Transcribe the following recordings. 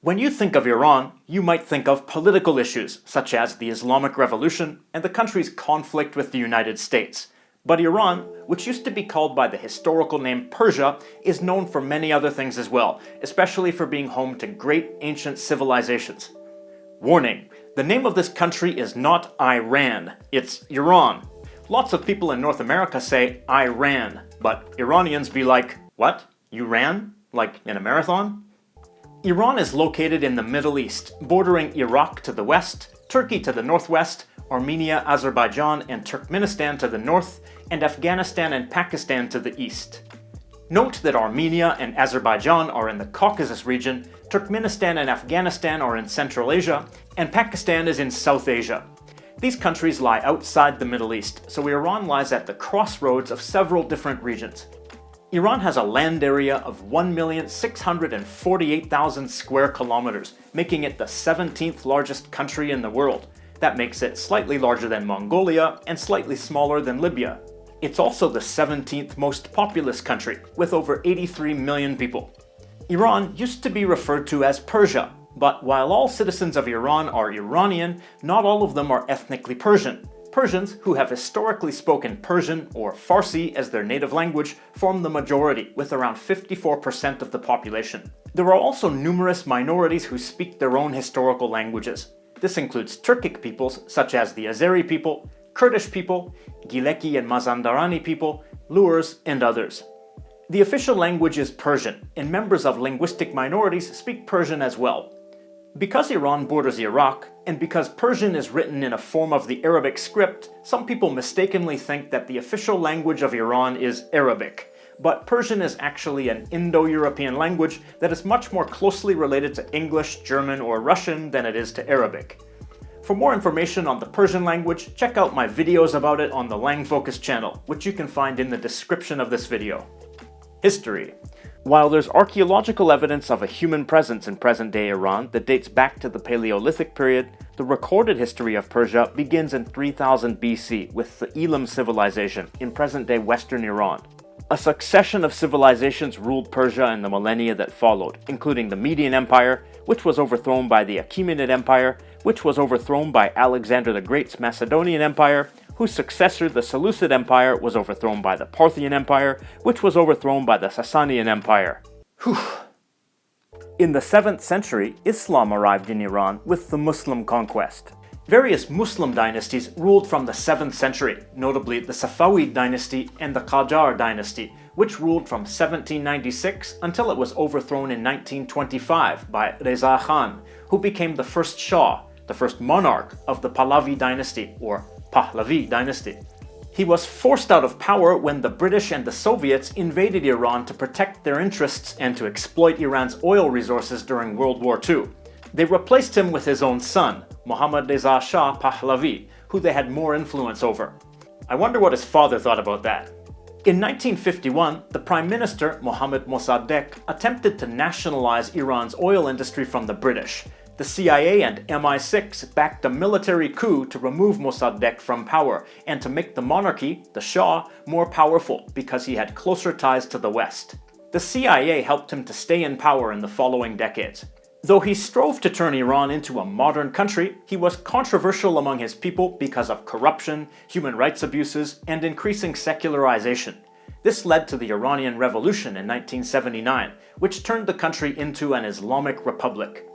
When you think of Iran, you might think of political issues, such as the Islamic Revolution and the country's conflict with the United States. But Iran, which used to be called by the historical name Persia, is known for many other things as well, especially for being home to great ancient civilizations. Warning, the name of this country is not Iran, it's Iran. Lots of people in North America say Iran, but Iranians be like, what? You ran? Like in a marathon? Iran is located in the Middle East, bordering Iraq to the west, Turkey to the northwest, Armenia, Azerbaijan, and Turkmenistan to the north, and Afghanistan and Pakistan to the east. Note that Armenia and Azerbaijan are in the Caucasus region, Turkmenistan and Afghanistan are in Central Asia, and Pakistan is in South Asia. These countries lie outside the Middle East, so Iran lies at the crossroads of several different regions. Iran has a land area of 1,648,000 square kilometers, making it the 17th largest country in the world. That makes it slightly larger than Mongolia and slightly smaller than Libya. It's also the 17th most populous country, with over 83 million people. Iran used to be referred to as Persia, but while all citizens of Iran are Iranian, not all of them are ethnically Persian. Persians, who have historically spoken Persian or Farsi as their native language, form the majority, with around 54% of the population. There are also numerous minorities who speak their own historical languages. This includes Turkic peoples such as the Azeri people, Kurdish people, Gileki and Mazandarani people, Lurs, and others. The official language is Persian, and members of linguistic minorities speak Persian as well. Because Iran borders Iraq, and because Persian is written in a form of the Arabic script, some people mistakenly think that the official language of Iran is Arabic. But Persian is actually an Indo-European language that is much more closely related to English, German, or Russian than it is to Arabic. For more information on the Persian language, check out my videos about it on the Lang Focus channel, which you can find in the description of this video. History. While there's archaeological evidence of a human presence in present-day Iran that dates back to the Paleolithic period, the recorded history of Persia begins in 3000 BC with the Elam civilization in present-day Western Iran. A succession of civilizations ruled Persia in the millennia that followed, including the Median Empire, which was overthrown by the Achaemenid Empire, which was overthrown by Alexander the Great's Macedonian Empire, whose successor, the Seleucid Empire, was overthrown by the Parthian Empire, which was overthrown by the Sasanian Empire. Whew. In the 7th century, Islam arrived in Iran with the Muslim conquest. Various Muslim dynasties ruled from the 7th century, notably the Safavid dynasty and the Qajar dynasty, which ruled from 1796 until it was overthrown in 1925 by Reza Khan, who became the first Shah, the first monarch of the Pahlavi dynasty, or Pahlavi dynasty. He was forced out of power when the British and the Soviets invaded Iran to protect their interests and to exploit Iran's oil resources during World War II. They replaced him with his own son, Mohammad Reza Shah Pahlavi, who they had more influence over. I wonder what his father thought about that. In 1951, the Prime Minister, Mohammad Mossadegh, attempted to nationalize Iran's oil industry from the British. The CIA and MI6 backed a military coup to remove Mossadegh from power and to make the monarchy, the Shah, more powerful because he had closer ties to the West. The CIA helped him to stay in power in the following decades. Though he strove to turn Iran into a modern country, he was controversial among his people because of corruption, human rights abuses, and increasing secularization. This led to the Iranian Revolution in 1979, which turned the country into an Islamic republic.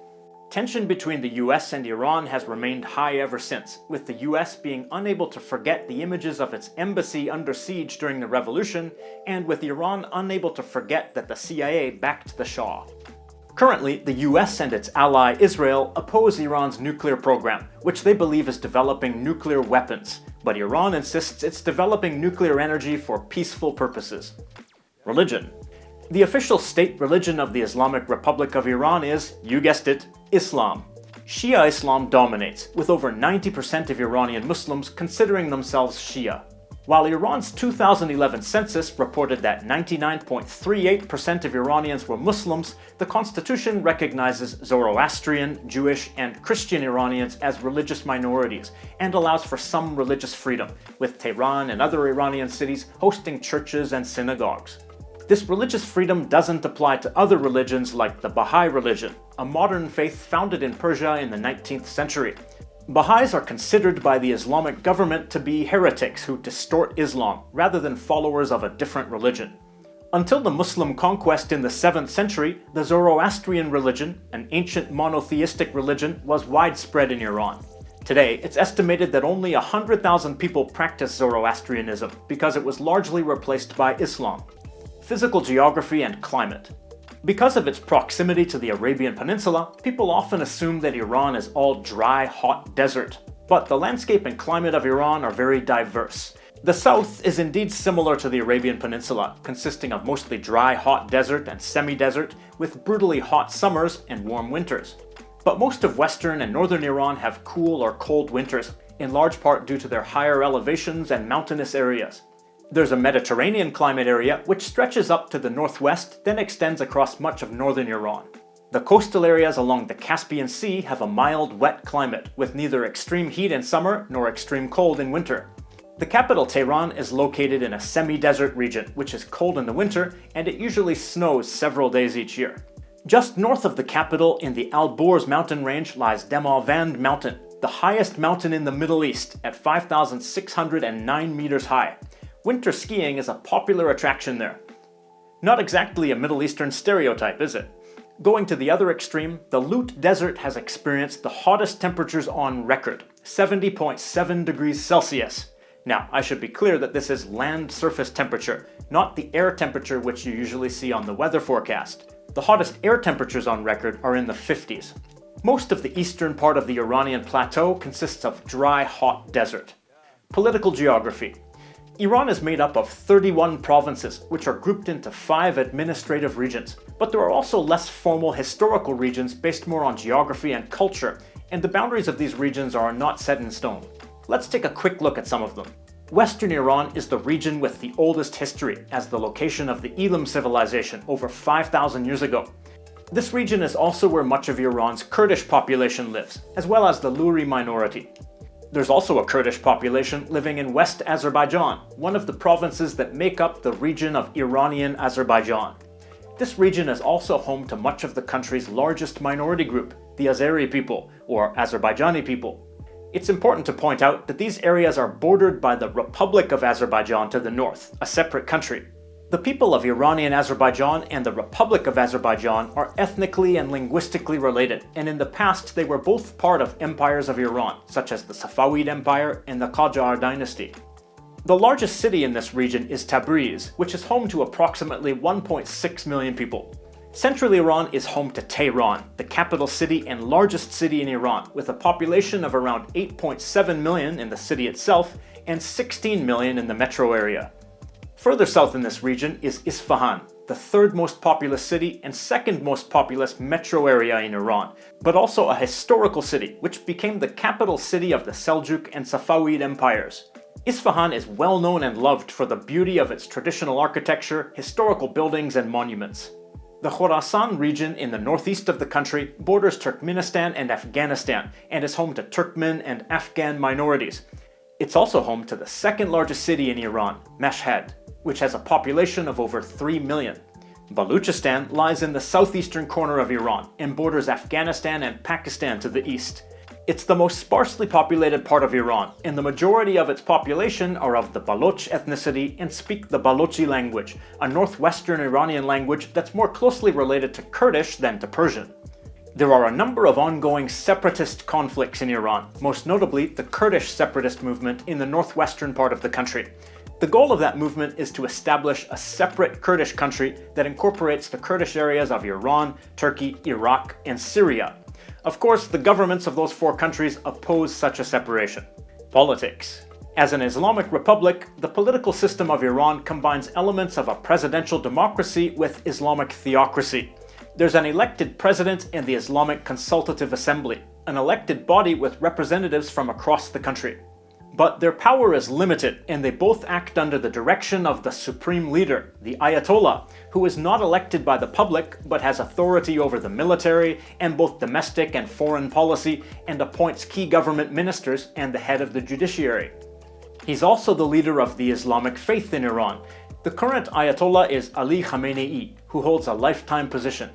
Tension between the US and Iran has remained high ever since, with the US being unable to forget the images of its embassy under siege during the revolution, and with Iran unable to forget that the CIA backed the Shah. Currently, the US and its ally Israel oppose Iran's nuclear program, which they believe is developing nuclear weapons, but Iran insists it's developing nuclear energy for peaceful purposes. Religion. The official state religion of the Islamic Republic of Iran is, you guessed it, Islam. Shia Islam dominates, with over 90% of Iranian Muslims considering themselves Shia. While Iran's 2011 census reported that 99.38% of Iranians were Muslims, the constitution recognizes Zoroastrian, Jewish, and Christian Iranians as religious minorities and allows for some religious freedom, with Tehran and other Iranian cities hosting churches and synagogues. This religious freedom doesn't apply to other religions like the Baha'i religion, a modern faith founded in Persia in the 19th century. Baha'is are considered by the Islamic government to be heretics who distort Islam, rather than followers of a different religion. Until the Muslim conquest in the 7th century, the Zoroastrian religion, an ancient monotheistic religion, was widespread in Iran. Today, it's estimated that only 100,000 people practice Zoroastrianism because it was largely replaced by Islam. Physical geography and climate. Because of its proximity to the Arabian Peninsula, people often assume that Iran is all dry, hot desert. But the landscape and climate of Iran are very diverse. The south is indeed similar to the Arabian Peninsula, consisting of mostly dry, hot desert and semi-desert, with brutally hot summers and warm winters. But most of western and northern Iran have cool or cold winters, in large part due to their higher elevations and mountainous areas. There's a Mediterranean climate area which stretches up to the northwest, then extends across much of northern Iran. The coastal areas along the Caspian Sea have a mild, wet climate, with neither extreme heat in summer nor extreme cold in winter. The capital, Tehran, is located in a semi-desert region, which is cold in the winter, and it usually snows several days each year. Just north of the capital, in the Al-Borz mountain range, lies Demavand Mountain, the highest mountain in the Middle East, at 5,609 meters high. Winter skiing is a popular attraction there. Not exactly a Middle Eastern stereotype, is it? Going to the other extreme, the Lut Desert has experienced the hottest temperatures on record, 70.7 degrees Celsius. Now, I should be clear that this is land surface temperature, not the air temperature which you usually see on the weather forecast. The hottest air temperatures on record are in the 50s. Most of the eastern part of the Iranian plateau consists of dry, hot desert. Political geography. Iran is made up of 31 provinces, which are grouped into 5 administrative regions. But there are also less formal historical regions based more on geography and culture, and the boundaries of these regions are not set in stone. Let's take a quick look at some of them. Western Iran is the region with the oldest history, as the location of the Elam civilization over 5,000 years ago. This region is also where much of Iran's Kurdish population lives, as well as the Luri minority. There's also a Kurdish population living in West Azerbaijan, one of the provinces that make up the region of Iranian Azerbaijan. This region is also home to much of the country's largest minority group, the Azeri people, or Azerbaijani people. It's important to point out that these areas are bordered by the Republic of Azerbaijan to the north, a separate country. The people of Iranian Azerbaijan and the Republic of Azerbaijan are ethnically and linguistically related, and in the past they were both part of empires of Iran, such as the Safavid Empire and the Qajar dynasty. The largest city in this region is Tabriz, which is home to approximately 1.6 million people. Central Iran is home to Tehran, the capital city and largest city in Iran, with a population of around 8.7 million in the city itself and 16 million in the metro area. Further south in this region is Isfahan, the third most populous city and second most populous metro area in Iran, but also a historical city, which became the capital city of the Seljuk and Safavid empires. Isfahan is well known and loved for the beauty of its traditional architecture, historical buildings, and monuments. The Khorasan region in the northeast of the country borders Turkmenistan and Afghanistan and is home to Turkmen and Afghan minorities. It's also home to the second largest city in Iran, Mashhad, which has a population of over 3 million. Baluchistan lies in the southeastern corner of Iran and borders Afghanistan and Pakistan to the east. It's the most sparsely populated part of Iran, and the majority of its population are of the Baloch ethnicity and speak the Balochi language, a northwestern Iranian language that's more closely related to Kurdish than to Persian. There are a number of ongoing separatist conflicts in Iran, most notably the Kurdish separatist movement in the northwestern part of the country. The goal of that movement is to establish a separate Kurdish country that incorporates the Kurdish areas of Iran, Turkey, Iraq, and Syria. Of course, the governments of those 4 countries oppose such a separation. Politics. As an Islamic republic, the political system of Iran combines elements of a presidential democracy with Islamic theocracy. There's an elected president and the Islamic Consultative Assembly, an elected body with representatives from across the country. But their power is limited, and they both act under the direction of the supreme leader, the Ayatollah, who is not elected by the public but has authority over the military and both domestic and foreign policy, and appoints key government ministers and the head of the judiciary. He's also the leader of the Islamic faith in Iran. The current Ayatollah is Ali Khamenei, who holds a lifetime position.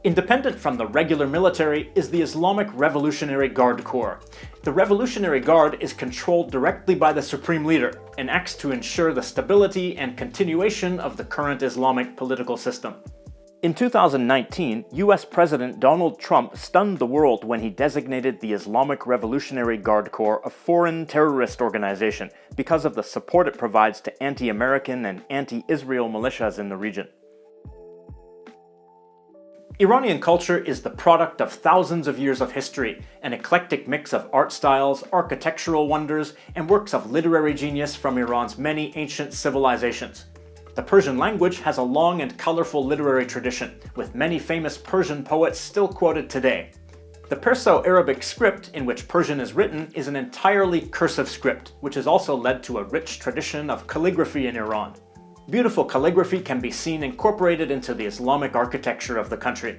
Independent from the regular military is the Islamic Revolutionary Guard Corps. The Revolutionary Guard is controlled directly by the Supreme Leader and acts to ensure the stability and continuation of the current Islamic political system. In 2019, US President Donald Trump stunned the world when he designated the Islamic Revolutionary Guard Corps a foreign terrorist organization because of the support it provides to anti-American and anti-Israel militias in the region. Iranian culture is the product of thousands of years of history, an eclectic mix of art styles, architectural wonders, and works of literary genius from Iran's many ancient civilizations. The Persian language has a long and colorful literary tradition, with many famous Persian poets still quoted today. The Perso-Arabic script in which Persian is written is an entirely cursive script, which has also led to a rich tradition of calligraphy in Iran. Beautiful calligraphy can be seen incorporated into the Islamic architecture of the country.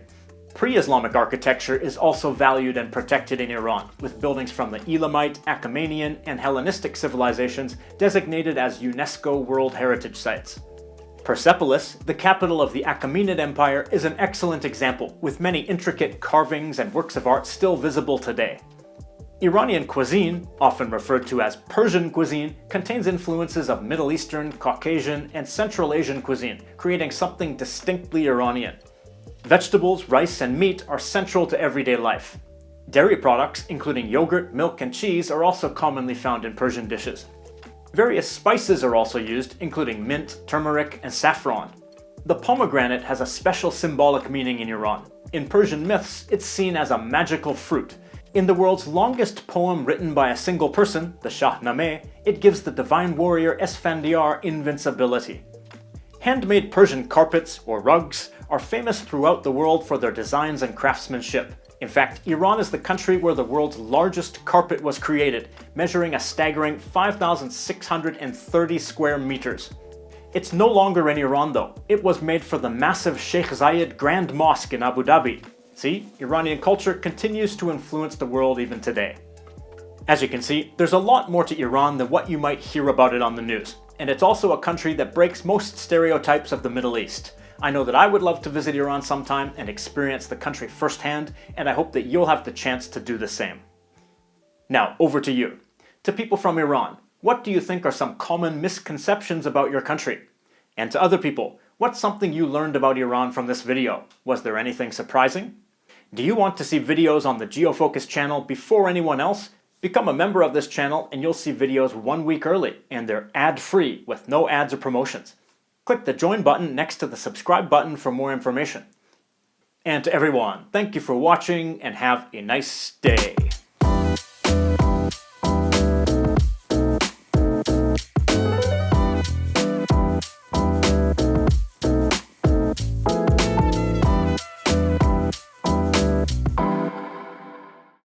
Pre-Islamic architecture is also valued and protected in Iran, with buildings from the Elamite, Achaemenian, and Hellenistic civilizations designated as UNESCO World Heritage Sites. Persepolis, the capital of the Achaemenid Empire, is an excellent example, with many intricate carvings and works of art still visible today. Iranian cuisine, often referred to as Persian cuisine, contains influences of Middle Eastern, Caucasian, and Central Asian cuisine, creating something distinctly Iranian. Vegetables, rice, and meat are central to everyday life. Dairy products, including yogurt, milk, and cheese, are also commonly found in Persian dishes. Various spices are also used, including mint, turmeric, and saffron. The pomegranate has a special symbolic meaning in Iran. In Persian myths, it's seen as a magical fruit. In the world's longest poem written by a single person, the Shahnameh, it gives the divine warrior Esfandiar invincibility. Handmade Persian carpets, or rugs, are famous throughout the world for their designs and craftsmanship. In fact, Iran is the country where the world's largest carpet was created, measuring a staggering 5,630 square meters. It's no longer in Iran though. It was made for the massive Sheikh Zayed Grand Mosque in Abu Dhabi. See, Iranian culture continues to influence the world even today. As you can see, there's a lot more to Iran than what you might hear about it on the news, and it's also a country that breaks most stereotypes of the Middle East. I know that I would love to visit Iran sometime and experience the country firsthand, and I hope that you'll have the chance to do the same. Now, over to you. To people from Iran, what do you think are some common misconceptions about your country? And to other people, what's something you learned about Iran from this video? Was there anything surprising? Do you want to see videos on the GeoFocus channel before anyone else? Become a member of this channel and you'll see videos 1 week early, and they're ad-free with no ads or promotions. Click the join button next to the subscribe button for more information. And to everyone, thank you for watching and have a nice day.